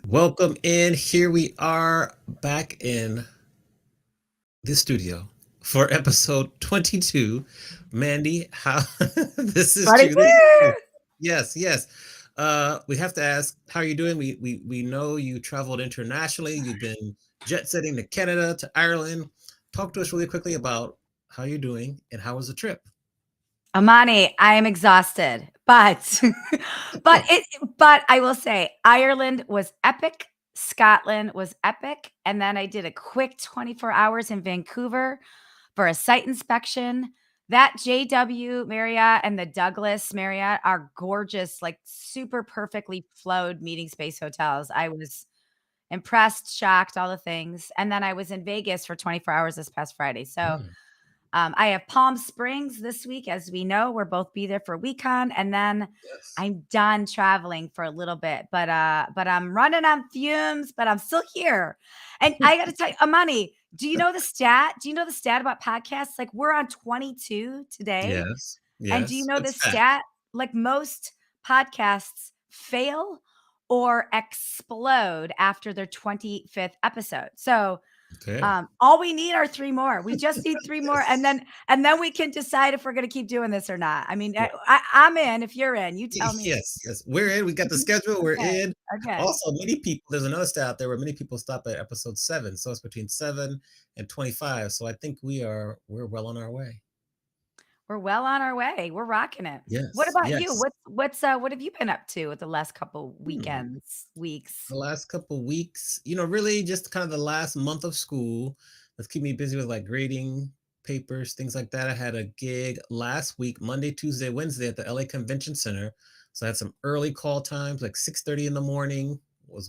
Welcome in. Here we are back in the studio for episode 22. Mandy, how this is true. This is true. 22. Yes, yes. We have to ask, how are you doing? We know you traveled internationally. You've been jet setting to Canada, to Ireland. Talk to us really quickly about how you're doing and how was the trip? Amani, I am exhausted, but but I will say Ireland was epic, Scotland was epic, and then I did a quick 24 hours in Vancouver for a site inspection. That JW Marriott and the Douglas Marriott are gorgeous, like super perfectly flowed meeting space hotels. I was impressed, shocked, all the things. And then I was in Vegas for 24 hours this past Friday. So Mm, I have Palm Springs this week, as we know. We'll both be there for WeCon, and then yes. I'm done traveling for a little bit. But I'm running on fumes, but I'm still here. And I got to tell you, Amani, do you know the stat? Do you know the stat about podcasts? Like we're on 22 today, Yes. and do you Yes. know Good the stat. stat? Like most podcasts fail or explode after their 25th episode. So Okay. all we need are 3 more. We just need 3 more, and Yes. then we can decide if we're gonna keep doing this or not. I mean, Yeah. I'm in. If you're in, you tell me. Yes, yes. We're in. We got the schedule. We're Okay, in. okay. Also, many people, there's another stat out there where many people stop at episode 7. So it's between 7 and 25. So I think we're well on our way. We're well on our way. We're rocking it. What Yes, about you? yes. What have you been up to with the last couple Hmm. weekends, weeks? The last couple weeks, really just kind of the last month of school. Let's keep me busy with like grading papers, things like that. I had a gig last week, Monday, Tuesday, Wednesday at the LA Convention Center. So I had some early call times, like 6:30 in the morning.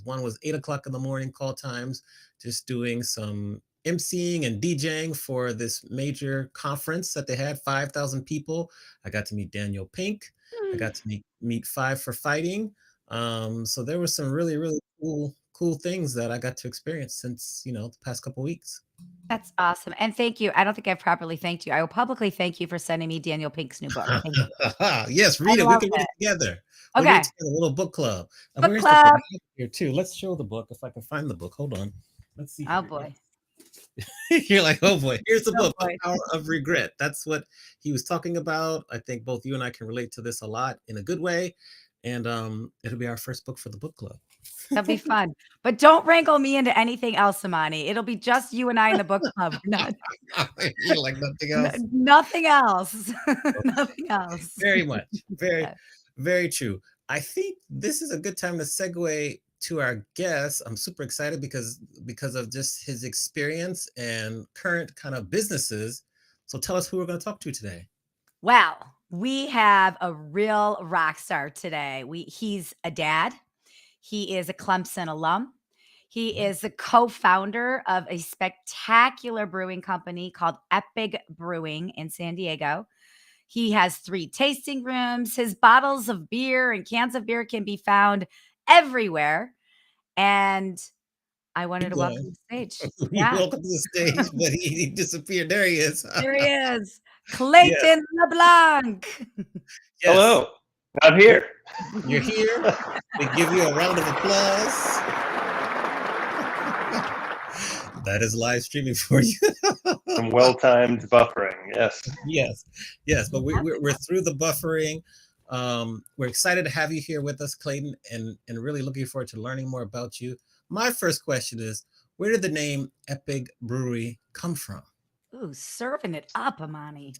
One was 8 o'clock in the morning call times, just doing some emceeing and DJing for this major conference that they had, 5,000 people. I got to meet Daniel Pink. I Hmm, got to meet Five for Fighting. So there was some really, really cool things that I got to experience since, the past couple weeks. that's awesome, and thank you. I don't think I've properly thanked you. I will publicly thank you for sending me Daniel Pink's new book. Thank you. Yes, I read it. We love can read it. it together. We'll read it Okay, together, a little book club. And book where's the book? club. I have it here too. Let's show the book if I can find the book. Hold on. Let's see Oh here. boy. You're like, oh boy, here's the Oh book, The boy. Power of Regret. That's what he was talking about. I think both you and I can relate to this a lot in a good way. And it'll be our first book for the book club. That'll be fun. But don't wrangle me into anything else, Amani. It'll be just you and I in the book club. We're not You like nothing else? nothing else. Nothing else. Very much. Very, Yeah. very true. I think this is a good time to segue to our guest. I'm super excited because of just his experience and current kind of businesses. So tell us who we're going to talk to today. Well, we have a real rock star today. He's a dad. He is a Clemson alum. He is the co-founder of a spectacular brewing company called Eppig Brewing in San Diego. He has 3 tasting rooms. His bottles of beer and cans of beer can be found everywhere, and I wanted Keep to welcome going. to the stage. You Yeah, welcome to the stage, but he disappeared. There he is. there he is, Yes, Clayton Leblanc. yes, Hello, I'm here. you're here. We give you a round of applause. That is live streaming for you. Some well-timed buffering. Yes. Yes, yes, but we're through the buffering. We're excited to have you here with us, Clayton, and really looking forward to learning more about you. My first question is, where did the name Eppig Brewery come from? Ooh, serving it up, Amani.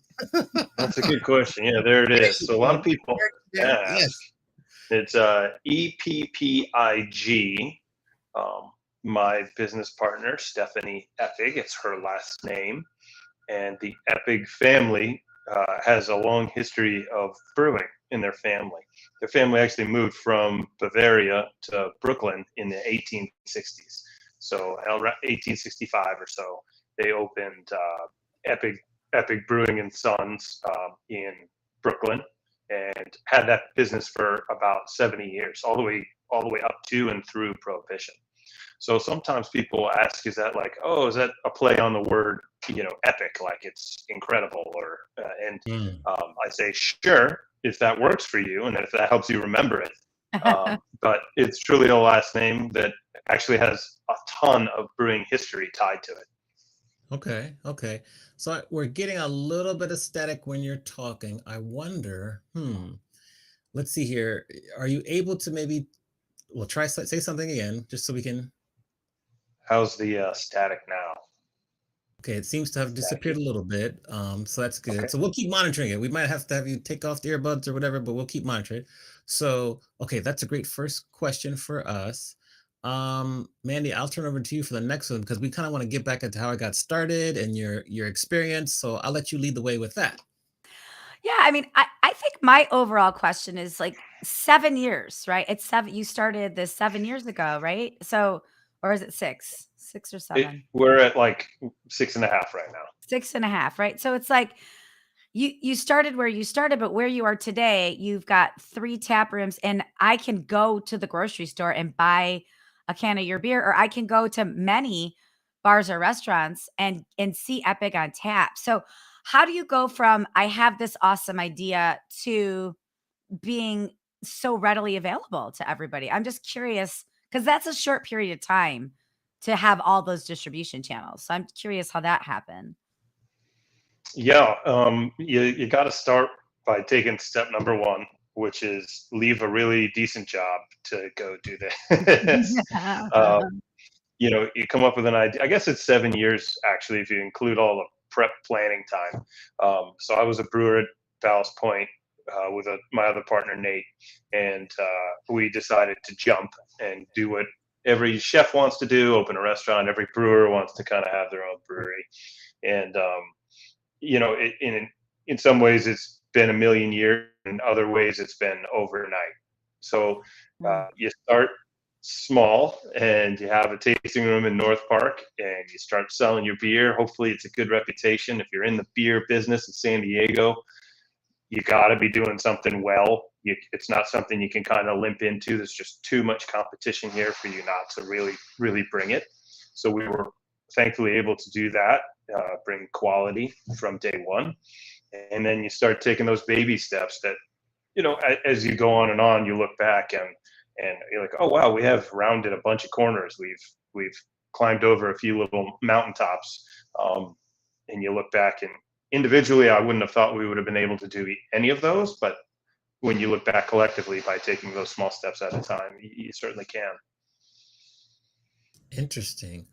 That's a good question. Yeah, there it There is. you So a lot go. of people ask. Yes. It's Eppig. My business partner, Stephanie Eppig, it's her last name. And the Eppig family has a long history of brewing in their family. Their family actually moved from Bavaria to Brooklyn in the 1860s. So around 1865 or so, they opened Eppig Brewing and Sons in Brooklyn, and had that business for about 70 years, all the way up to and through Prohibition. So sometimes people ask, is that like, oh, is that a play on the word, epic, like it's incredible, or and Mm. I say, sure, if that works for you and if that helps you remember it. But it's truly a last name that actually has a ton of brewing history tied to it. Okay, okay. So we're getting a little bit of static when you're talking. I wonder, let's see here. Are you able to maybe, well, say something again, just so we can. How's the static now? Okay, it seems to have disappeared Staticky? a little bit. So that's good. Okay. So we'll keep monitoring it. We might have to have you take off the earbuds or whatever, but we'll keep monitoring it. So, okay, that's a great first question for us. Mandy, I'll turn over to you for the next one because we kind of want to get back into how I got started and your experience. So I'll let you lead the way with that. Yeah, I mean, I think my overall question is like 7 years, right? It's 7 you started this 7 years ago, right? So or is it 6? 6 or 7? We're at like 6.5 right now. 6.5, right? So it's like you started where you started, but where you are today, you've got 3 tap rooms, and I can go to the grocery store and buy a can of your beer, or I can go to many bars or restaurants and see Epic on tap. So how do you go from I have this awesome idea to being so readily available to everybody? I'm just curious because that's a short period of time to have all those distribution channels. So I'm curious how that happened. Yeah, you got to start by taking step number one, which is leave a really decent job to go do this. uh, you come up with an idea. I guess it's 7 years actually, if you include all the prep planning time. So I was a brewer at Ballast Point with my other partner Nate, and we decided to jump and do what every chef wants to do: open a restaurant. Every brewer wants to kind of have their own brewery, and in some ways it's been a million years, in other ways it's been overnight. So Mm. you start small and you have a tasting room in North Park and you start selling your beer. Hopefully it's a good reputation. If you're in the beer business in San Diego, you got to be doing something well. It's not something you can kind of limp into. There's just too much competition here for you not to really, really bring it. So we were thankfully able to do that, bring quality from day one. And then you start taking those baby steps that, as you go on, you look back and you're like, oh, wow, we have rounded a bunch of corners. We've climbed over a few little mountaintops. And you look back, and individually, I wouldn't have thought we would have been able to do any of those. But when you look back collectively by taking those small steps at a time, you certainly can. Interesting.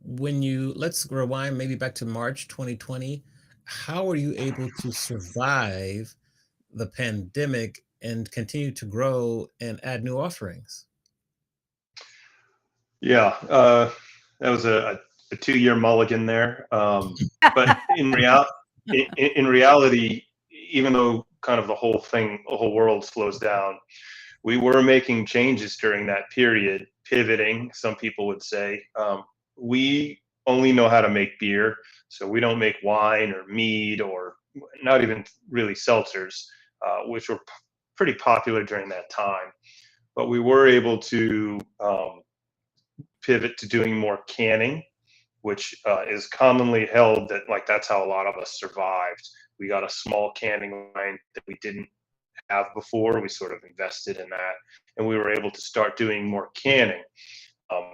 Let's rewind maybe back to March 2020. How were you able to survive the pandemic and continue to grow and add new offerings? Yeah, that was a 2-year mulligan there. But in reality, even though kind of the whole world slows down, we were making changes during that period pivoting, some people would say. We only know how to make beer, so we don't make wine or mead or not even really seltzers, which were pretty popular during that time. But we were able to pivot to doing more canning, which is commonly held that like that's how a lot of us survived. We got a small canning line that we didn't have before. We sort of invested in that, and we were able to start doing more canning. Um,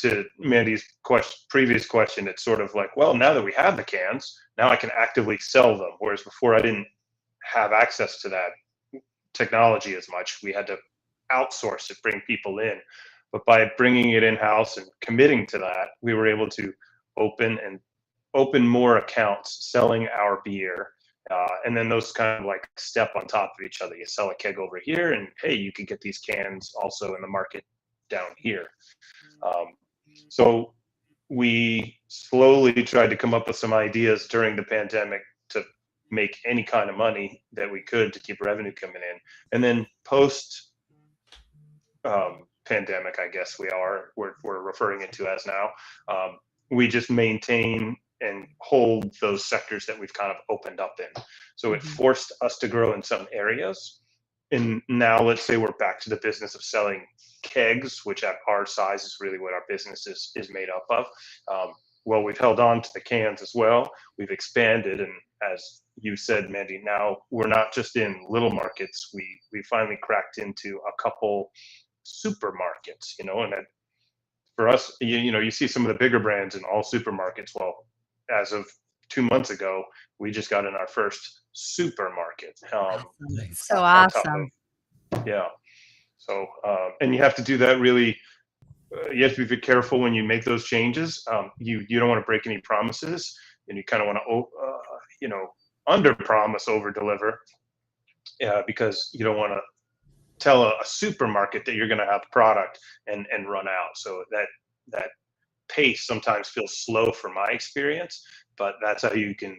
to Mandy's previous question, it's sort of like, well, now that we have the cans, now I can actively sell them. Whereas before, I didn't have access to that technology as much. We had to outsource it, bring people in. But by bringing it in house and committing to that, we were able to open more accounts selling our beer. And then those kind of like step on top of each other. You sell a keg over here, and hey, you can get these cans also in the market down here. So we slowly tried to come up with some ideas during the pandemic to make any kind of money that we could to keep revenue coming in. And then post pandemic, I guess we're referring it to as now, we just maintain and hold those sectors that we've kind of opened up in. So it forced us to grow in some areas. And now let's say we're back to the business of selling kegs, which at our size is really what our business is made up of. Well, we've held on to the cans as well. We've expanded, and as you said, Mandy, now we're not just in little markets. We finally cracked into a couple supermarkets, and that, for us, you see some of the bigger brands in all supermarkets. Well, as of 2 months ago, we just got in our first supermarket. Nice. So on top awesome. of, yeah. So, and you have to do that really. You have to be very careful when you make those changes. You don't want to break any promises, and you kind of want to, under promise, over deliver, because you don't want to tell a supermarket that you're going to have product and run out. So that pace sometimes feels slow from my experience, but that's how you can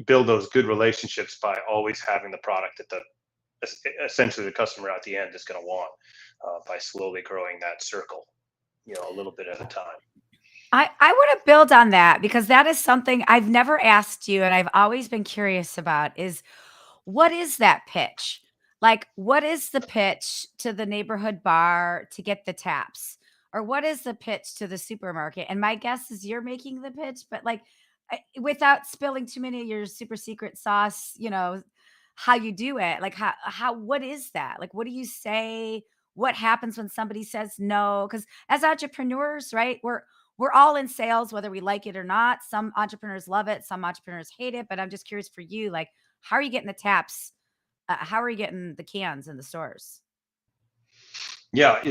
build those good relationships, by always having the product that essentially the customer at the end is going to want, by slowly growing that circle, a little bit at a time. I want to build on that, because that is something I've never asked you and I've always been curious about is, what is that pitch? Like, what is the pitch to the neighborhood bar to get the taps? Or what is the pitch to the supermarket? And my guess is you're making the pitch, but like, without spilling too many of your super secret sauce, how you do it. Like, what is that? Like, what do you say? What happens when somebody says no? Because as entrepreneurs, right, we're all in sales, whether we like it or not. Some entrepreneurs love it, some entrepreneurs hate it. But I'm just curious for you, like, how are you getting the taps? How are you getting the cans in the stores? Yeah,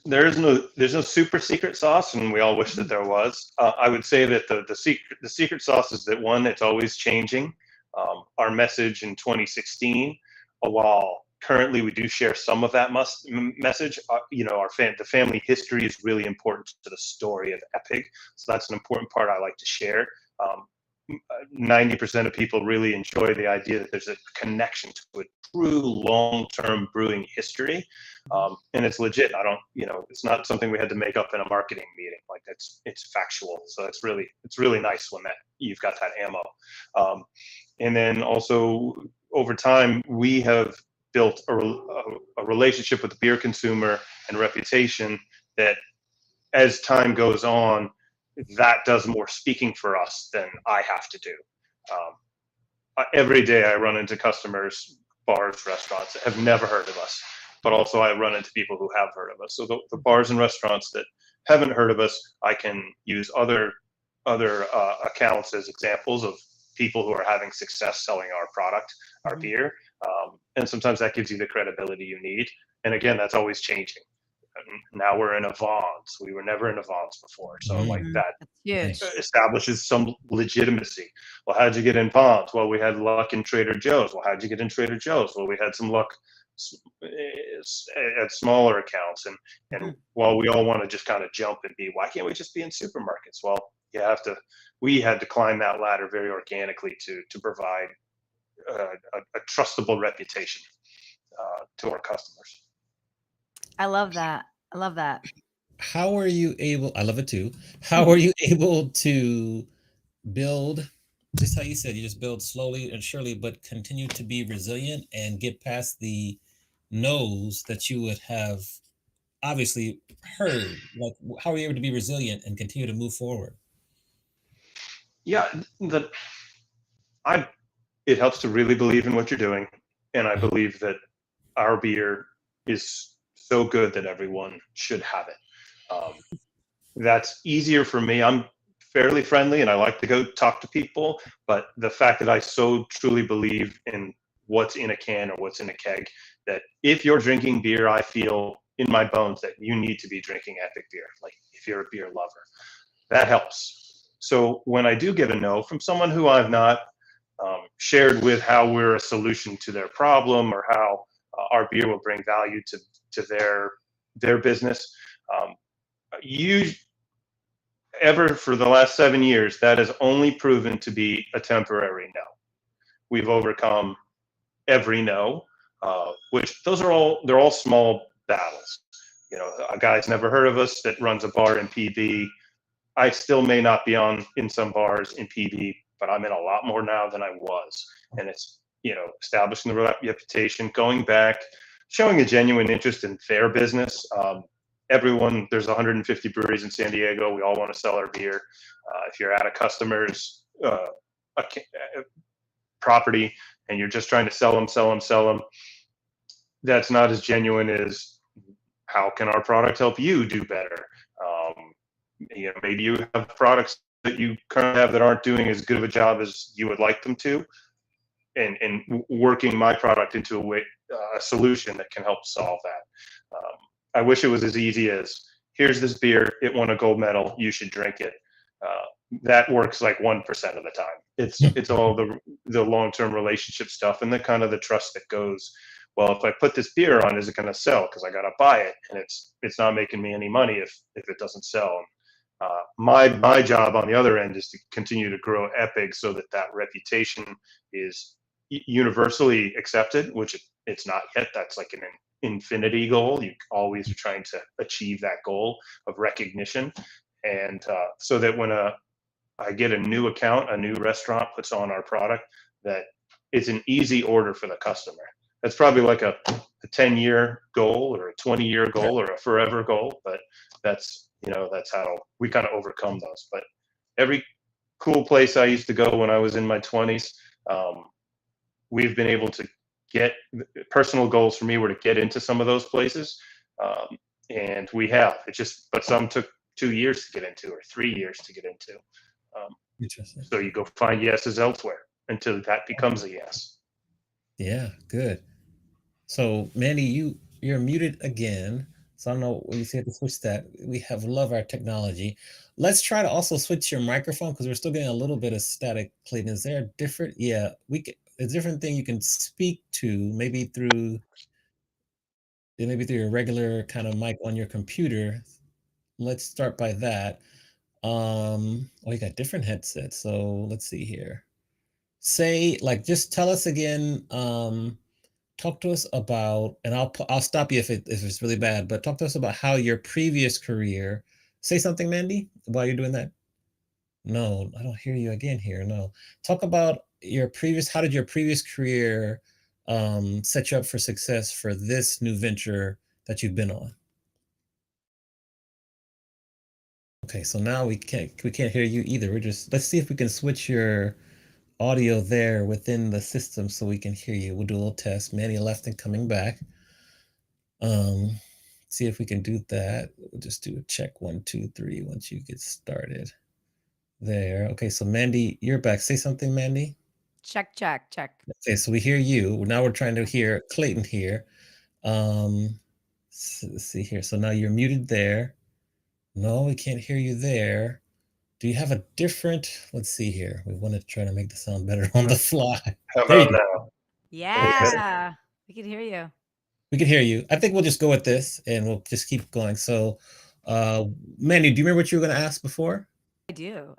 there's no super secret sauce, and we all wish that there was. I would say that the secret sauce is that, one, it's always changing. Our message in 2016, while currently we do share some of that message, the family history is really important to the story of Eppig, so that's an important part I like to share. 90% of people really enjoy the idea that there's a connection to a true long-term brewing history, and it's legit. It's not something we had to make up in a marketing meeting. Like, it's factual. So it's really nice when that you've got that ammo. And then also, over time, we have built a relationship with the beer consumer and reputation that, as time goes on, that does more speaking for us than I have to do. Every day I run into customers, bars, restaurants that have never heard of us, but also I run into people who have heard of us. So the bars and restaurants that haven't heard of us, I can use other accounts as examples of people who are having success selling our product, our beer. And sometimes that gives you the credibility you need. And again, that's always changing. Now we're in Avance. We were never in Avance before. So like that establishes some legitimacy. Well, how'd you get in Vons? Well, we had luck in Trader Joe's. Well, how'd you get in Trader Joe's? Well, we had some luck at smaller accounts. And while we all want to just kind of jump and be, why can't we just be in supermarkets? Well, we had to climb that ladder very organically to provide a trustable reputation to our customers. I love that. I love that. How are you able? I love it too. How are you able to build? Just how you said, you just build slowly and surely, but continue to be resilient and get past the no's that you would have obviously heard. Like, how are you able to be resilient and continue to move forward? Yeah, the I it helps to really believe in what you're doing, and I Mhm. believe that our beer is so good that everyone should have it. That's easier for me. I'm fairly friendly and I like to go talk to people, but the fact that I so truly believe in what's in a can or what's in a keg, that if you're drinking beer, I feel in my bones that you need to be drinking Epic beer. Like if you're a beer lover, that helps. So when I do get a no from someone who I've not shared with how we're a solution to their problem or how our beer will bring value to their business, um, you ever for the last 7 years, that has only proven to be a temporary no. We've overcome every no, which they're all small battles. You know, a guy's never heard of us that runs a bar in PB. I still may not be on in some bars in PB, but I'm in a lot more now than I was. And it's, establishing the reputation, going back, showing a genuine interest in their business. There's 150 breweries in San Diego. We all want to sell our beer. If you're at a customer's a, property and you're just trying to sell them, that's not as genuine as how can our product help you do better. Um, maybe you have products that you currently have that aren't doing as good of a job as you would like them to, and working my product into a solution that can help solve that. I wish it was as easy as here's this beer, it won a gold medal, you should drink it. Uh, that works like 1% of the time. It's all the long term relationship stuff and the kind of the trust that goes. Well, if I put this beer on, is it going to sell? Because I got to buy it, and it's not making me any money if it doesn't sell. My job on the other end is to continue to grow Eppig so that reputation is universally accepted, which it's not yet. That's like an infinity goal. You always are trying to achieve that goal of recognition, and so that when I get a new account, a new restaurant puts on our product, that it's an easy order for the customer. That's probably like a 10-year goal or a 20-year goal or a forever goal, but that's how we kind of overcome those. But every cool place I used to go when I was in my 20s, we've been able to get personal goals for me were to get into some of those places. And we have but some took 2 years to get into or 3 years to get into. Interesting. So you go find yeses elsewhere until that becomes a yes. Yeah, good. So, Mandy, you're muted again. So I don't know when you see have to switch that. We have love our technology. Let's try to also switch your microphone because we're still getting a little bit of static. Clayton, is there a different? Yeah, a different thing you can speak to maybe through your regular kind of mic on your computer. Let's start by that. Oh, you got different headsets. So let's see here. Say like just tell us again. Talk to us about, and I'll stop you if it's really bad, but talk to us about how your previous career. Say something, Mandy, while you're doing that. No, I don't hear you again here. No, talk about your previous. How did your previous career set you up for success for this new venture that you've been on? Okay, so now we can't hear you either. Let's see if we can switch your audio there within the system so we can hear you. We'll do a little test. Manny left and coming back. Um, see if we can do that. We'll just do a check 1, 2, 3 once you get started. There. Okay, so Mandy, you're back. Say something, Mandy. Check, check, check. Okay, so we hear you. Now we're trying to hear Clayton here. Let's see here. So now you're muted there. No, we can't hear you there. Do you have a different? Let's see here. We want to try to make the sound better on the fly. How There you about go. now? Okay. Yeah, we can hear you. We can hear you. I think we'll just go with this and we'll just keep going. So, uh, Mandy, do you remember what you were going to ask before? I do.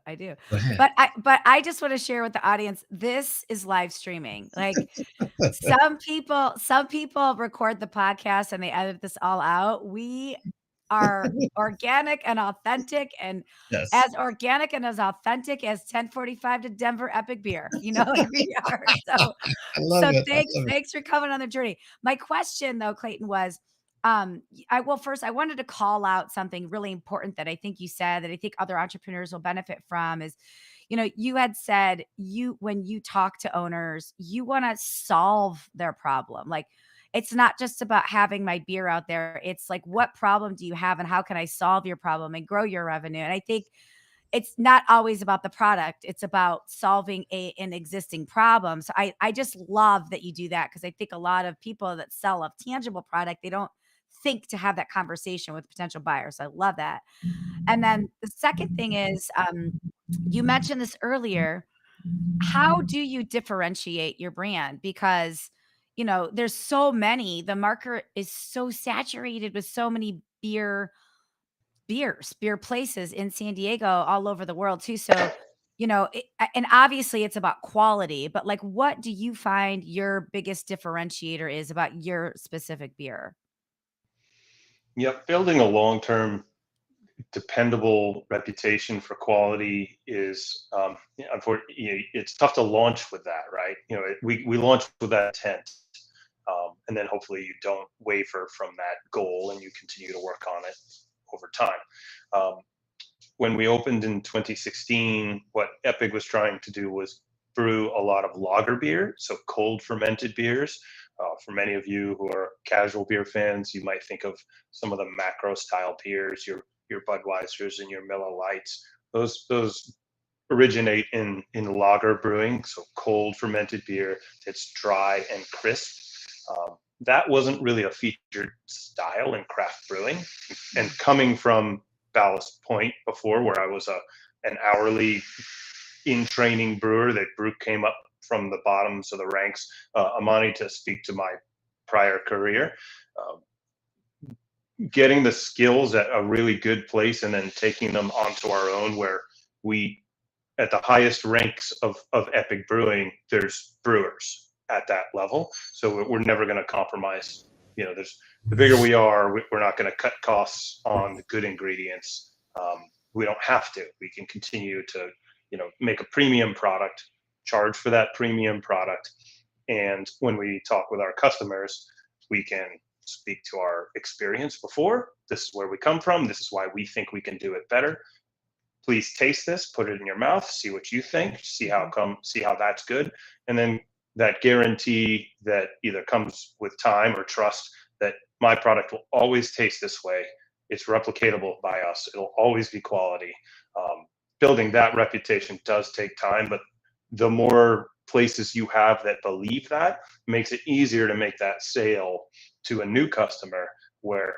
Go ahead. But I just want to share with the audience, this is live streaming. Like some people record the podcast and they edit this all out. We are organic and authentic, and Yes. as authentic as 1045 to Denver Epic Beer, like we are. So I love it. I love it. thanks for coming on the journey. My question though, Clayton, was first I wanted to call out something really important that I think you said that I think other entrepreneurs will benefit from is, you had said when you talk to owners, you want to solve their problem. Like, it's not just about having my beer out there. It's like, what problem do you have and how can I solve your problem and grow your revenue? And I think it's not always about the product. It's about solving an existing problem. So I just love that you do that, because I think a lot of people that sell a tangible product, they don't think to have that conversation with potential buyers. I love that. And then the second thing is, you mentioned this earlier. How do you differentiate your brand? Because, there's so many, the market is so saturated with so many beer places in San Diego, all over the world too. So, and obviously it's about quality, but like, what do you find your biggest differentiator is about your specific beer? Yep, building a long-term dependable reputation for quality is unfortunately it's tough to launch with that, right? We launch with that intent, and then hopefully you don't waver from that goal and you continue to work on it over time. Um, when we opened in 2016, what Eppig was trying to do was brew a lot of lager beer, so cold fermented beers. For many of you who are casual beer fans, you might think of some of the macro style beers, your Budweisers and your Miller Lights. Those originate in lager brewing, so cold fermented beer that's dry and crisp. That wasn't really a featured style in craft brewing, and coming from Ballast Point before, where I was an hourly in training brewer that came up from the bottoms of the ranks. Amani, to speak to my prior career, getting the skills at a really good place and then taking them onto our own, where we, at the highest ranks of Eppig Brewing, there's brewers at that level. So we're never going to compromise. There's the bigger we are, we're not going to cut costs on the good ingredients. We don't have to. We can continue to, make a premium product, charge for that premium product. And when we talk with our customers, we can speak to our experience before. This is where we come from. This is why we think we can do it better. Please taste this, put it in your mouth, see what you think, see how that's good. And then that guarantee that either comes with time or trust that my product will always taste this way. It's replicatable by us. It'll always be quality. Building that reputation does take time, but the more places you have that believe that makes it easier to make that sale to a new customer, where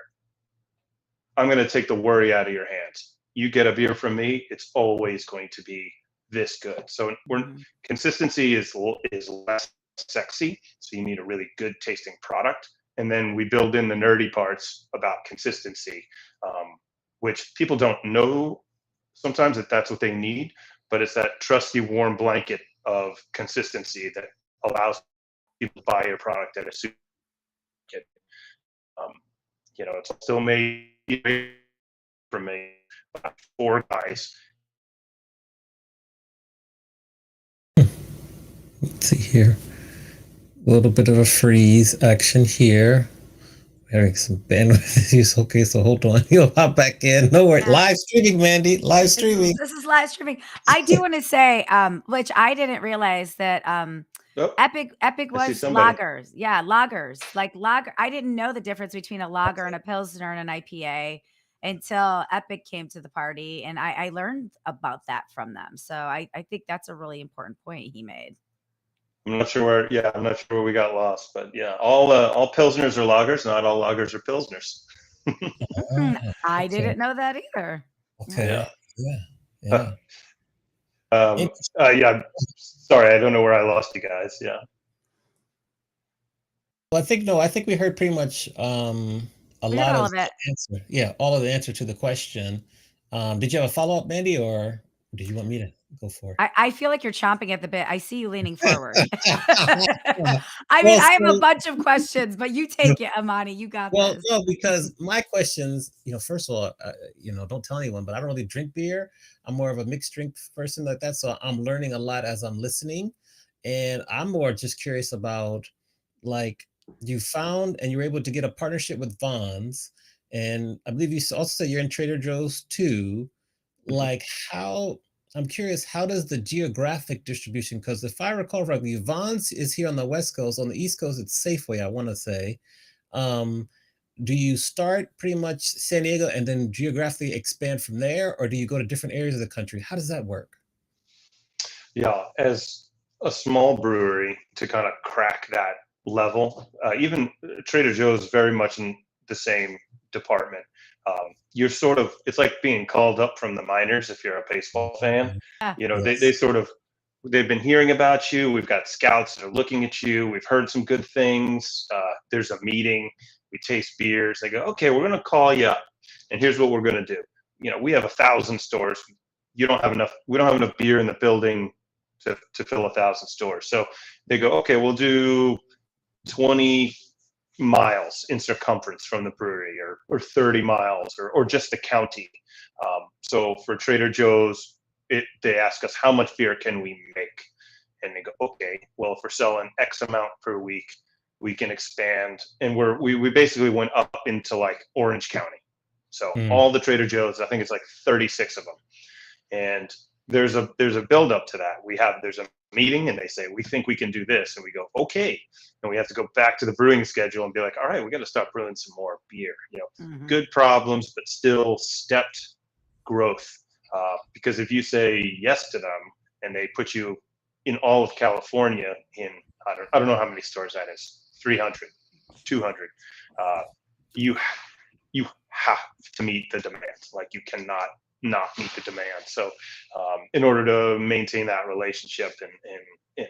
I'm going to take the worry out of your hands. You get a beer from me, it's always going to be this good. So consistency is less sexy. So you need a really good tasting product. And then we build in the nerdy parts about consistency, which people don't know sometimes that's what they need, but it's that trusty warm blanket of consistency that allows people to buy your product at a supermarket. It's still made from me by 4 guys. Let's see here. A little bit of a freeze action here. Having some bandwidth issues. Okay, so hold on. You'll hop back in. No worries. Yeah. Live streaming, Mandy. Live streaming. This is live streaming. I do want to say, which I didn't realize that Eppig was lagers. Yeah, lagers. Like lager. I didn't know the difference between a lager and a pilsner and an IPA until Eppig came to the party, and I learned about that from them. So I think that's a really important point he made. I'm not sure where we got lost, but yeah, all pilsners are lagers. Not all lagers are pilsners. I didn't know that either. Okay. Yeah. Yeah. Sorry, I don't know where I lost you guys. Yeah. Well, I think we heard pretty much a lot of the answer. Yeah, all of the answer to the question. Did you have a follow-up, Mandy, or did you want me to Go for it. I feel like you're chomping at the bit. I see you leaning forward. I mean, Well, I have a so bunch of questions, but you take it, Amani. You got well, this. no, because my questions, first of all, don't tell anyone, but I don't really drink beer. I'm more of a mixed drink person like that. So I'm learning a lot as I'm listening. And I'm more just curious about like you found and you were able to get a partnership with Vons. And I believe you also said you're in Trader Joe's too. Mhm. Like how I'm curious, how does the geographic distribution? Because if I recall correctly, Vons is here on the West Coast. On the East Coast, it's Safeway, I want to say. Um, do you start pretty much San Diego and then geographically expand from there, or do you go to different areas of the country? How does that work? Yeah, as a small brewery to kind of crack that level, even Trader Joe's very much in the same department. You're sort of, it's like being called up from the minors if you're a baseball fan. Mhm. Yeah. They Yes. sort of, they've been hearing about you. We've got scouts that are looking at you. We've heard some good things. There's a meeting. We taste beers. They go, okay, we're going to call you up, and here's what we're going to do. We have 1,000 stores. You don't have enough. We don't have enough beer in the building to fill 1,000 stores. So they go, okay, we'll do 20 miles in circumference from the brewery, or 30 miles, or just the county. So for Trader Joe's, they ask us how much beer can we make, and they go, okay, well, if we're selling X amount per week, we can expand, and we basically went up into like Orange County. So Mm. all the Trader Joe's, I think it's like 36 of them, and there's a build up to that. There's a meeting, and they say we think we can do this, and we go okay, and we have to go back to the brewing schedule and be like, all right, we got to start brewing some more beer. Mhm. Good problems, but still stepped growth. Because if you say yes to them and they put you in all of California in, I don't know how many stores that is, 300, 200, uh, you you have to meet the demand. Like, you cannot not meet the demand. So in order to maintain that relationship, and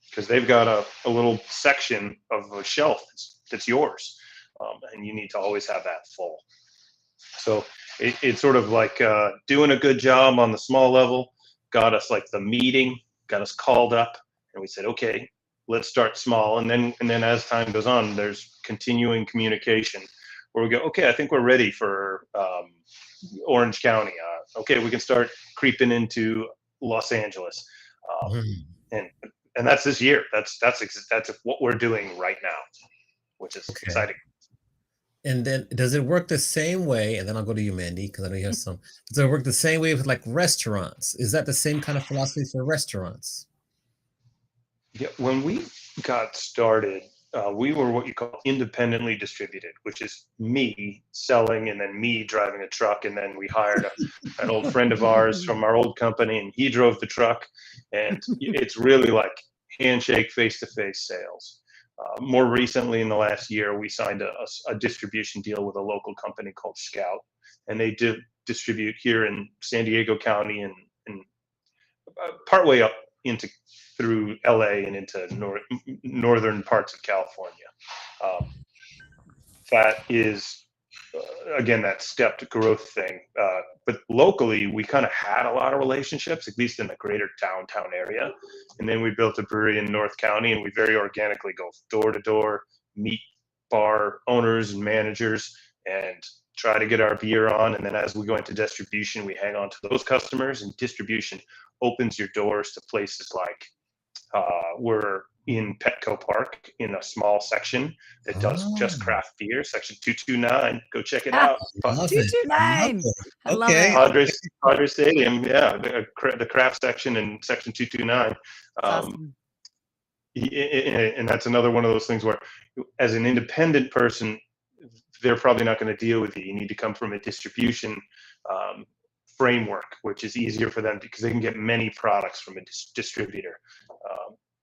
because they've got a little section of a shelf that's yours, and you need to always have that full. So it's sort of like doing a good job on the small level got us like the meeting, got us called up, and we said, okay, let's start small, and then as time goes on, there's continuing communication where we go, okay, I think we're ready for Orange County. Okay, we can start creeping into Los Angeles, Mm. and and that's this year. That's what we're doing right now, which is Okay. exciting. And then does it work the same way? And then I'll go to you, Mandy, because I know you have some. Does it work the same way with like restaurants? Is that the same kind of philosophy for restaurants? Yeah, when we got started, we were what you call independently distributed, which is me selling and then me driving a truck, and then we hired an old friend of ours from our old company, and he drove the truck, and it's really like handshake, face-to-face sales. More recently, in the last year, we signed a distribution deal with a local company called Scout, and they did distribute here in San Diego County, and partway up into through LA and into northern parts of California. Um, that is, again, that stepped growth thing. But locally, we kind of had a lot of relationships, at least in the greater downtown area. And then we built a brewery in North County, and we very organically go door to door, meet bar owners and managers, and try to get our beer on. And then as we go into distribution, we hang on to those customers, and distribution opens your doors to places like we're in Petco Park in a small section that does just Oh, craft beer, section 229. Go check it Ah, out. love it. I love 229. it. I love Okay. it. Padres Stadium, yeah, the craft section in section 229. It's Um, awesome. and that's another one of those things where, as an independent person, they're probably not going to deal with you. You need to come from a distribution um, framework, which is easier for them because they can get many products from a distributor.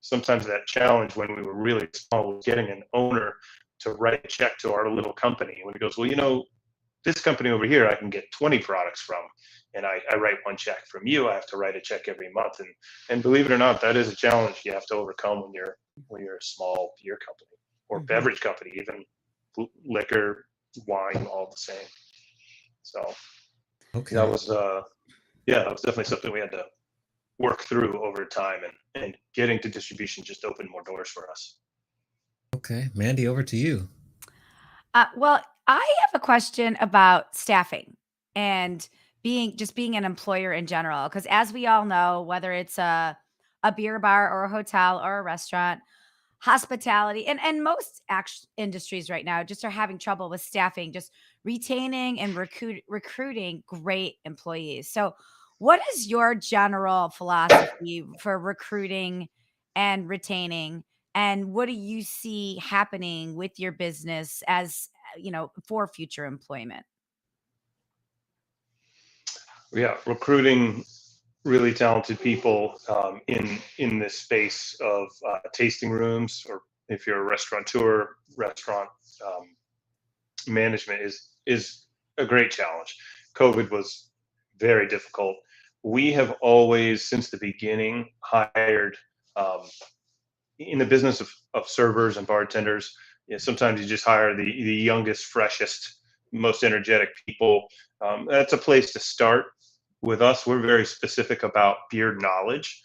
Sometimes that challenge when we were really small was getting an owner to write a check to our little company. When he goes, well, this company over here, I can get 20 products from, and I write one check. From you, I have to write a check every month. And believe it or not, that is a challenge you have to overcome when you're a small beer company or Mhm. beverage company, even liquor, wine, all the same. So that Okay. was yeah, that was definitely something we had to work through over time, and getting to distribution just opened more doors for us. Okay, Mandy, over to you. Well, I have a question about staffing and being an employer in general. Because as we all know, whether it's a beer bar or a hotel or a restaurant, hospitality and most industries right now just are having trouble with staffing, just retaining and recruiting great employees. So, what is your general philosophy for recruiting and retaining? And what do you see happening with your business as for future employment? Yeah, recruiting really talented people in this space of tasting rooms, or if you're a restaurateur, restaurant um, management is a great challenge. COVID was very difficult. We have always, since the beginning, hired um, in the business of servers and bartenders. You know, sometimes you just hire the youngest, freshest, most energetic people. That's a place to start. With us, we're very specific about beer knowledge.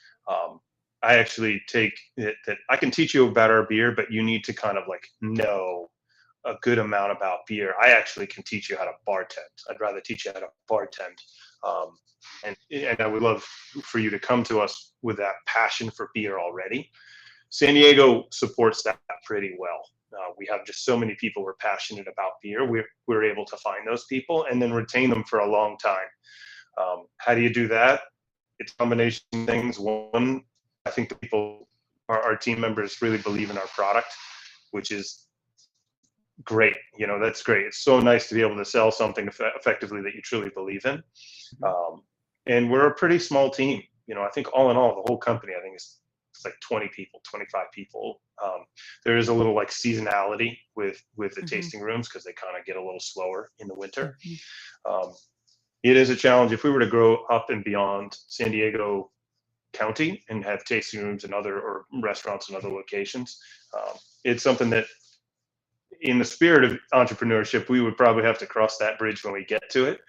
I actually take it that I can teach you about our beer, but you need to kind of like know a good amount about beer. I actually can teach you how to bartend. I'd rather teach you how to bartend. Um, and I would love for you to come to us with that passion for beer already. San Diego supports that pretty well. We have just so many people who are passionate about beer. We're able to find those people and then retain them for a long time. How do you do that? It's a combination of things. One, I think the people, our team members really believe in our product, which is great. You know, that's great. It's so nice to be able to sell something effectively that you truly believe in. Um, and we're a pretty small team. You know, I think all in all, the whole company, I think it's like 20 people, 25 people. There is a little like seasonality with the Hmm. tasting rooms because they kind of get a little slower in the winter. Hmm. Um, it is a challenge if we were to grow up and beyond San Diego County and have tasting rooms and other or restaurants and other locations. It's something that, in the spirit of entrepreneurship, we would probably have to cross that bridge when we get to it.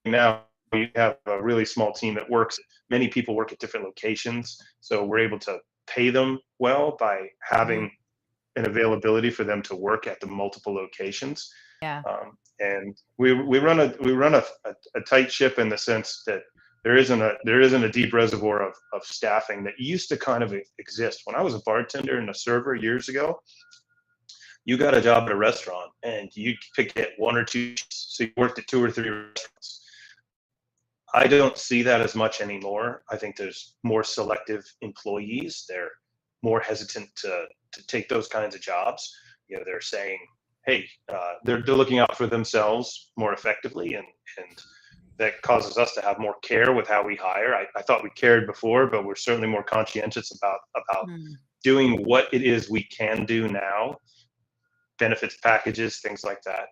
Now we have a really small team that works. Many people work at different locations, so we're able to pay them well by Yeah. having an availability for them to work at the multiple locations. Yeah. And we run a tight ship in the sense that there isn't a deep reservoir of staffing that used to kind of exist. When I was a bartender and a server years ago, you got a job at a restaurant and you could get one or two, so you worked at two or three restaurants. I don't see that as much anymore. I think there's more selective employees. They're more hesitant to take those kinds of jobs. You know, they're saying, hey, they're looking out for themselves more effectively, and that causes us to have more care with how we hire. I thought we cared before, but we're certainly more conscientious about Mm. doing what it is we can do now, benefits packages, things like that.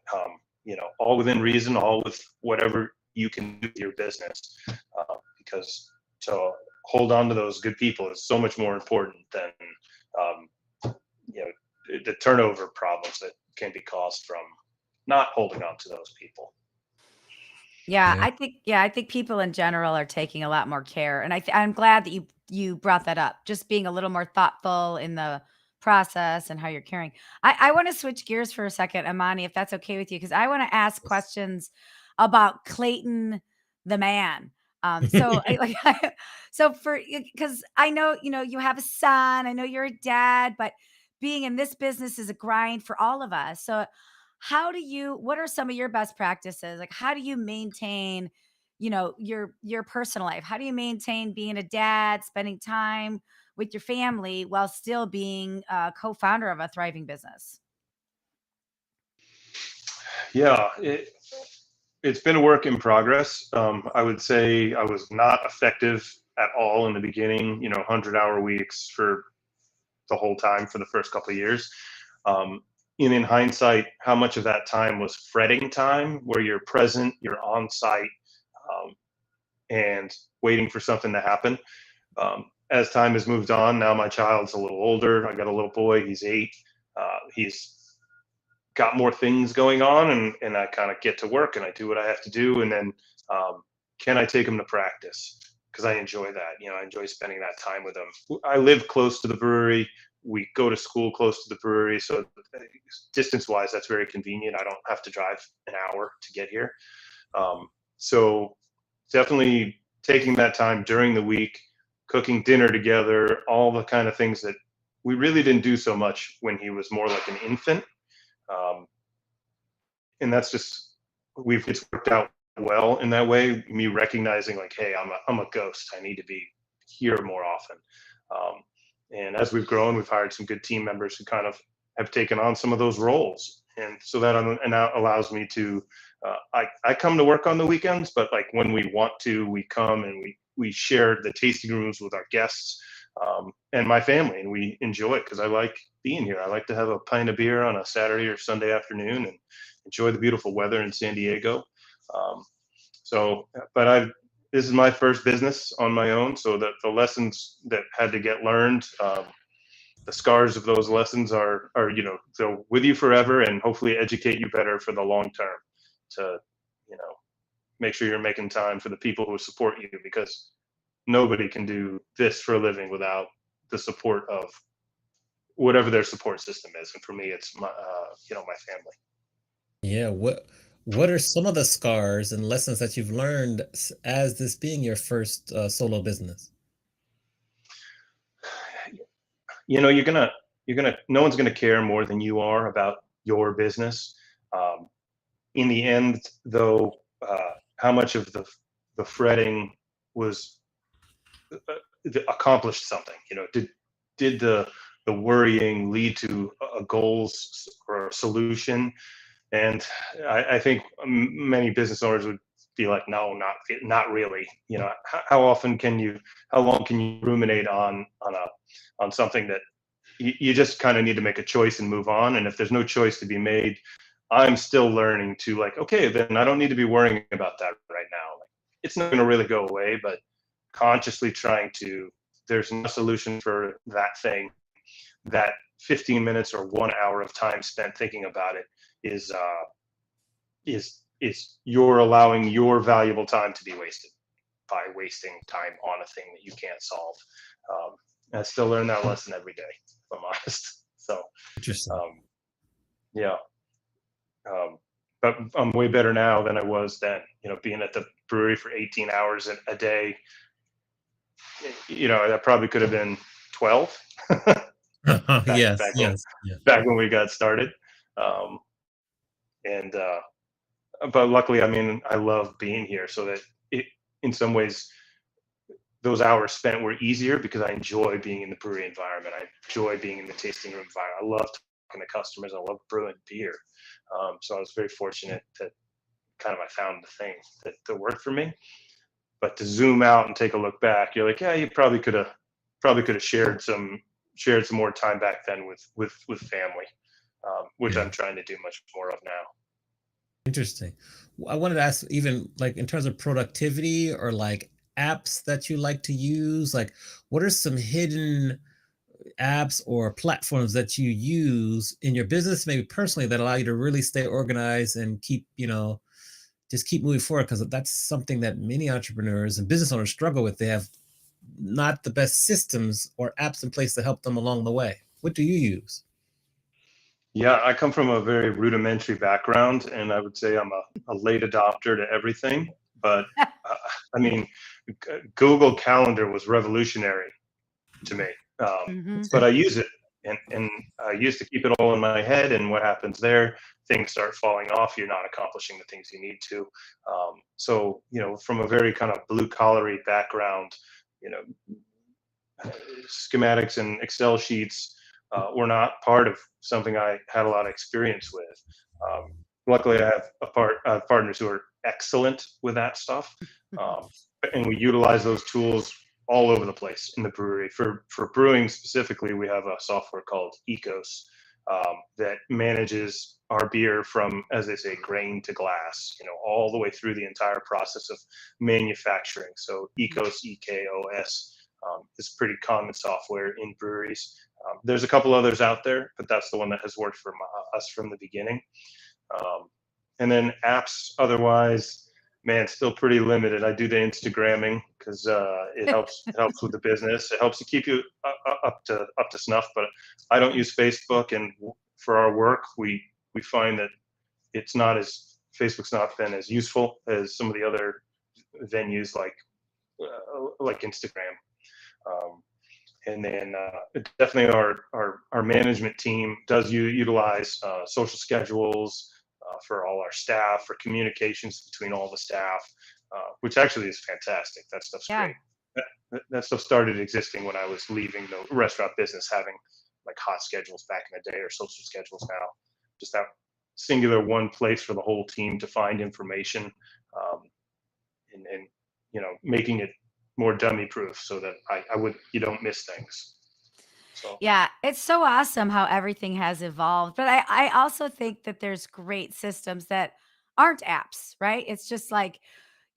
You know, all within reason, all with whatever you can do with your business, because to hold on to those good people is so much more important than you know, the turnover problems that can be caused from not holding on to those people. Yeah. I think people in general are taking a lot more care, and I'm glad that you brought that up. Just being a little more thoughtful in the process and how you're caring. I want to switch gears for a second, Amani, if that's okay with you, because I want to ask questions about Clayton the man. So I like so for because I know you have a son, I know you're a dad, but being in this business is a grind for all of us. So what are some of your best practices? Like, how do you maintain, your personal life? How do you maintain being a dad, spending time with your family while still being a co-founder of a thriving business? Yeah, it's been a work in progress. I would say I was not effective at all in the beginning. You know, 100-hour weeks for the whole time for the first couple of years. Um, and in hindsight, how much of that time was fretting time, where you're present, you're on site, um, and waiting for something to happen. As time has moved on, now my child's a little older. I got a little boy. He's 8. He's got more things going on, and I kind of get to work and I do what I have to do. And then, can I take him to practice? because I enjoy that. I enjoy spending that time with them. I live close to the brewery. We go to school close to the brewery, so distance wise, that's very convenient. I don't have to drive an hour to get here. So definitely taking that time during the week, cooking dinner together, all the kind of things that we really didn't do so much when he was more like an infant. Um, and that's just, it's worked out well in that way. Me recognizing like, hey, I'm a ghost. I need to be here more often. And as we've grown, we've hired some good team members who kind of have taken on some of those roles. And so that now allows me to, I come to work on the weekends, but like when we want to, we come and we share the tasting rooms with our guests and my family, and we enjoy it because I like being here. I like to have a pint of beer on a Saturday or Sunday afternoon and enjoy the beautiful weather in San Diego. But this is my first business on my own, so that the lessons that had to get learned, the scars of those lessons are they're with you forever, and hopefully educate you better for the long term to make sure you're making time for the people who support you, because nobody can do this for a living without the support of whatever their support system is. And for me, it's my family. Yeah, what are some of the scars and lessons that you've learned as this being your first solo business? No one's gonna care more than you are about your business. Um, in the end, though, how much of the fretting was accomplished something? Did the worrying lead to a goals or a solution? And I think many business owners would be like, no, not really. How long can you ruminate on something that you just kind of need to make a choice and move on? And if there's no choice to be made, I'm still learning to like, okay, then I don't need to be worrying about that right now. Like, it's not going to really go away, but consciously trying to, there's no solution for that thing. That 15 minutes or 1 hour of time spent thinking about it is you're allowing your valuable time to be wasted by wasting time on a thing that you can't solve. I still learn that lesson every day, if I'm honest. So, Interesting. yeah. But I'm way better now than I was then. Being at the brewery for 18 hours a day, that probably could have been 12 back Yes, back when yes, yeah. back when we got started. Um, and But luckily, I mean, I love being here, so that in some ways, those hours spent were easier because I enjoy being in the brewery environment. I enjoy being in the tasting room environment. I love talking to customers. I love brewing beer. So I was very fortunate that kind of I found the thing that worked for me. But to zoom out and take a look back, you're like, yeah, you probably could have shared some more time back then with family, which Yeah. I'm trying to do much more of now. Interesting. I wanted to ask, even like in terms of productivity or like apps that you like to use, like what are some hidden apps or platforms that you use in your business, maybe personally, that allow you to really stay organized and keep, just keep moving forward? Because that's something that many entrepreneurs and business owners struggle with. They have not the best systems or apps in place to help them along the way. What do you use? Yeah, I come from a very rudimentary background, and I would say I'm a late adopter to everything. But uh, I mean, Google Calendar was revolutionary to me. Mhm. But I use it, and I used to keep it all in my head. And what happens there? Things start falling off. You're not accomplishing the things you need to. So from a very kind of blue collary background, you know, schematics and Excel sheets were not part of something I had a lot of experience with. Luckily, I have partners who are excellent with that stuff, um, and we utilize those tools all over the place in the brewery. For brewing specifically, we have a software called Ecos that manages our beer from, as they say, grain to glass, all the way through the entire process of manufacturing. So Ecos, EKOS, is pretty common software in breweries. There's a couple others out there, but that's the one that has worked for us from the beginning. And then apps otherwise, Man, still pretty limited. I do the Instagramming because it helps with the business. It helps to keep you up to snuff. But I don't use Facebook, and for our work, we find that it's not as Facebook's not been as useful as some of the other venues like Instagram. Um, and then definitely our management team does utilize social schedules for all our staff, for communications between all the staff, which actually is fantastic. That stuff's Yeah. great. That stuff started existing when I was leaving the restaurant business, having like hot schedules back in the day, or social schedules now. Just that singular one place for the whole team to find information, um, and making it more dummy proof so that I would you don't miss things. So Yeah, it's so awesome how everything has evolved. But I also think that there's great systems that aren't apps, right? It's just like,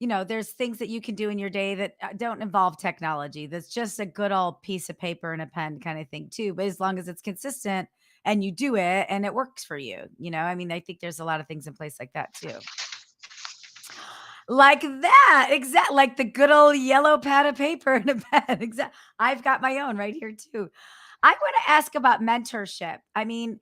there's things that you can do in your day that don't involve technology. That's just a good old piece of paper and a pen kind of thing, too. But as long as it's consistent and you do it and it works for you, I mean, I think there's a lot of things in place like that, too. Like that, exact like the good old yellow pad of paper and a pen, exact I've got my own right here too. I wanna ask about mentorship. I mean,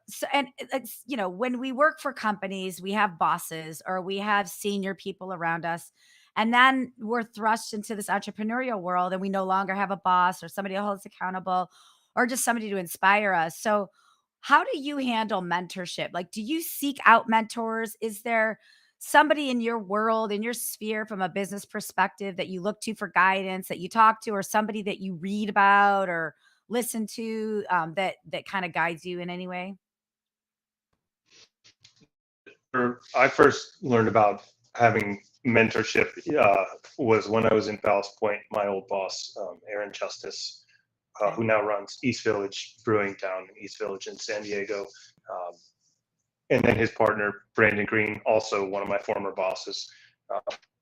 so and it's when we work for companies, we have bosses or we have senior people around us, and then we're thrust into this entrepreneurial world, and we no longer have a boss or somebody to hold us accountable or just somebody to inspire us. So, how do you handle mentorship? Like, do you seek out mentors? Is there somebody in your world, in your sphere from a business perspective that you look to for guidance, that you talk to, or somebody that you read about or listen to, that kind of guides you in any way? I first learned about having mentorship was when I was in Ballast Point. My old boss, Aaron Justice, Okay. who now runs East Village Brewing down in East Village in San Diego, um, and then his partner Brandon Green, also one of my former bosses.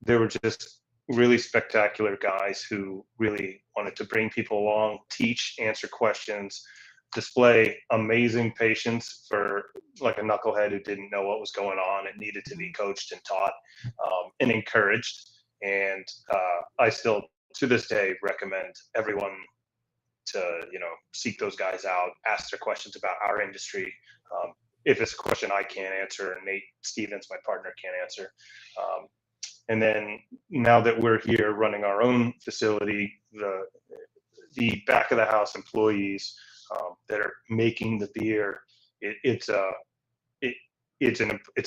They were just really spectacular guys who really wanted to bring people along, teach, answer questions, display amazing patience for like a knucklehead who didn't know what was going on and needed to be Mhm. coached and taught, and encouraged. And I still, to this day, recommend everyone to seek those guys out, ask their questions about our industry. Um, if it's a question I can't answer, Nate Stevens, my partner, can't answer. Um, and then now that we're here running our own facility, the back of the house employees that are making the beer, it's a it, it's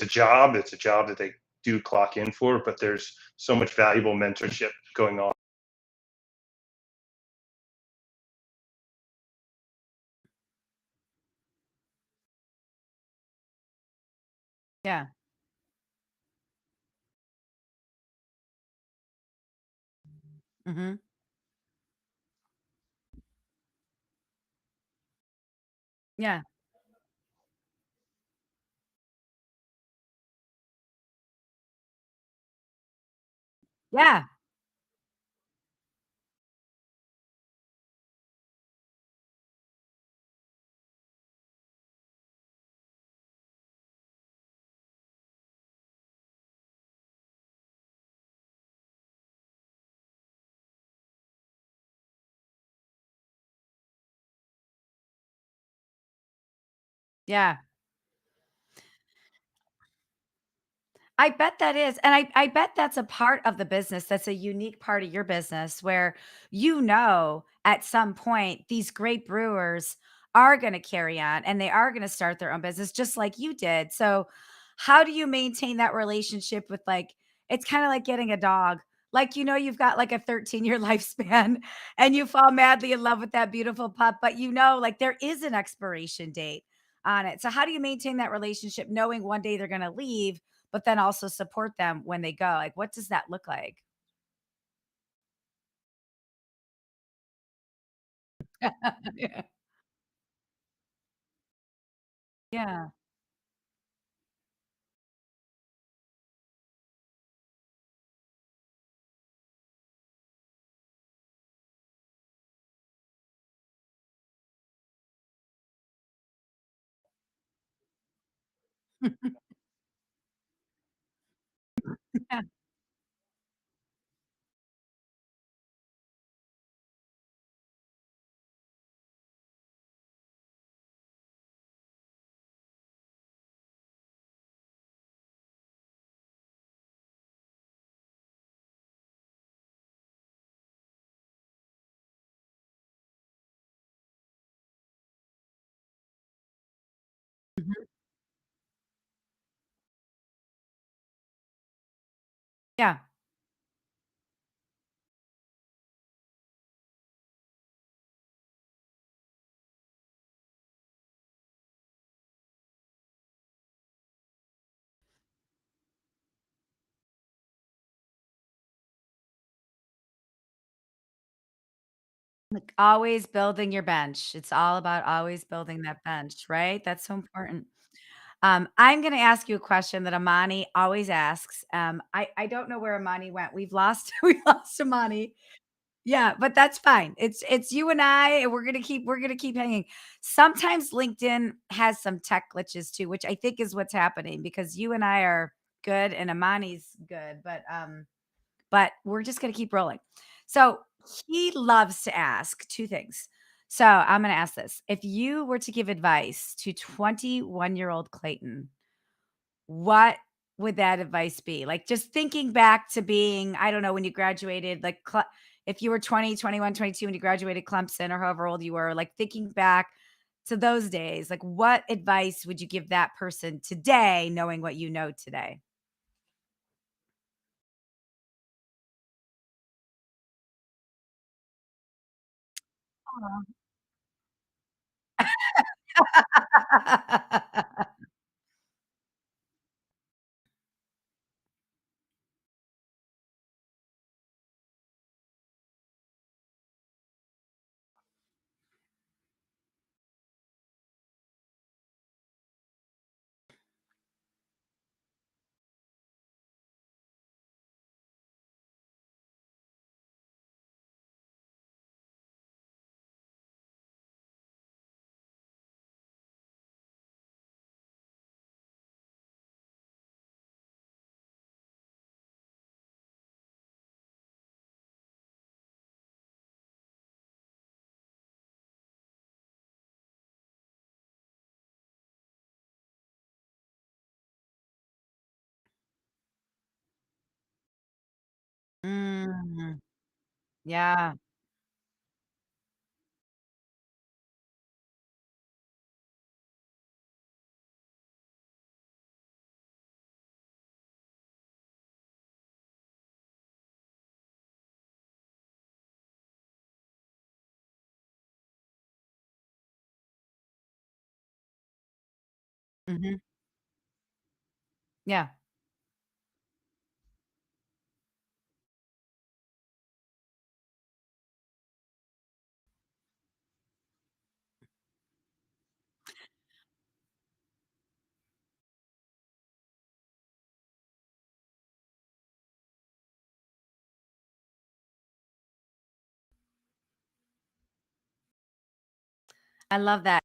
a job. It's a job that they do clock in for, but there's so much valuable mentorship going on. Yeah. Mhm. Yeah. Yeah. Yeah. I bet that is, and I bet that's a part of the business, that's a unique part of your business where at some point these great brewers are gonna carry on and they are gonna start their own business just like you did. So, how do you maintain that relationship with, like, it's kinda like getting a dog. Like, you've got like a 13-year lifespan and you fall madly in love with that beautiful pup, but like there is an expiration date on it. So how do you maintain that relationship knowing one day they're gonna leave, but then also support them when they go? Like, what does that look like? Yeah. Yeah. Mhm. Yeah. Like, always building your bench. It's all about always building that bench, right? That's so important. I'm gonna ask you a question that Amani always asks. I don't know where Amani went. We've lost we lost Amani. Yeah, but that's fine. It's you and I, and we're gonna keep hanging. Sometimes LinkedIn has some tech glitches too, which I think is what's happening because you and I are good and Amani's good, but we're just gonna keep rolling. So he loves to ask two things. So I'm gonna ask this. If you were to give advice to 21-year-old Clayton, what would that advice be? Like, just thinking back to being, I don't know, when you graduated, like, if you were 20, 21, 22 when you graduated Clemson or however old you were, like, thinking back to those days, like, what advice would you give that person today, knowing what you know today? Aw. Mm, yeah. Mhm. Yeah. I love that.